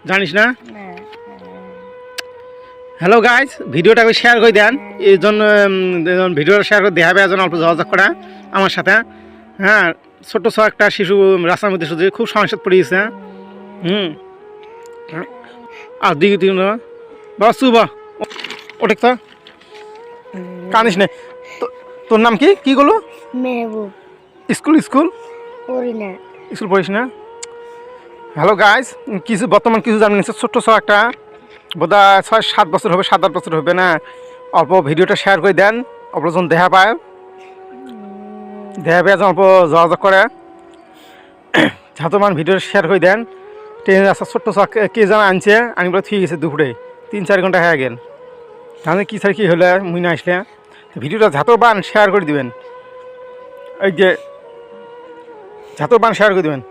জানিস না? Hello guys, ভিডিওটা শেয়ার করে দেন। এই জন্য ভিডিওটা শেয়ার করে দেখাবে একজন অল্প যোগাযোগ করা আমার সাথে। হ্যাঁ, ছোট্ট একটা শিশু রাস্তার মধ্যে শুধু খুব সমস্যা পড়িয়েছে। আর দিকে দিন বাবা চু বা ওটা তো কানিস নে। তোর নাম কি কি করলো? মেহবুব। স্কুল স্কুল পড়ি না। স্কুল পড়িস না? হ্যালো গাইজ, কিছু বর্তমান কিছু জানি না, ছোট্ট একটা বোধহয় 6-7 বছর হবে, 7-8 বছর হবে না। অল্প ভিডিওটা শেয়ার করে দেন, অল্পজন দেখা পায়, দেখা পেয়ে অল্প যোগাযোগ করে ছাত্রমান ভিডিওটা শেয়ার করে দেন। ট্রেনের রাস্তা ছোট্ট কে জানা আনছে, আনি বলে ঠিক আছে দুপুরে 3-4 ঘন্টা হয়ে গেল। তাহলে কী স্যার কী হলে মুই না আসলে ভিডিওটা ঝাঁতো বান শেয়ার করে দিবেন। এই যে ঝাঁতো বান শেয়ার করে দেবেন।